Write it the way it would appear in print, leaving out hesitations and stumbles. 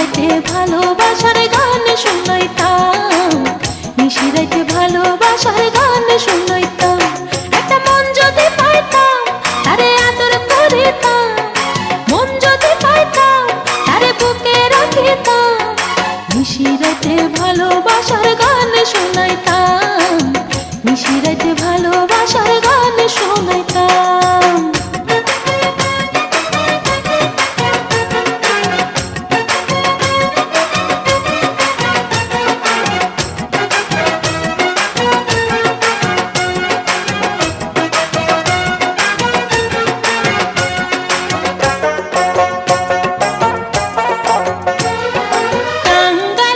নিশিরাতে ভালোবাসার গান শুনাইতাম, নিশিরাতে ভালোবাসার গান শুনাইতাম। একটা মন যদি পাইতাম তারে আদর করিতাম, মন যদি পাইতাম তারে বুকে রাখিতাম। নিশিরাতে ভালোবাসার গান শুনাইতাম, নিশিরাতে ভালোবাসার গান শুনাইতাম।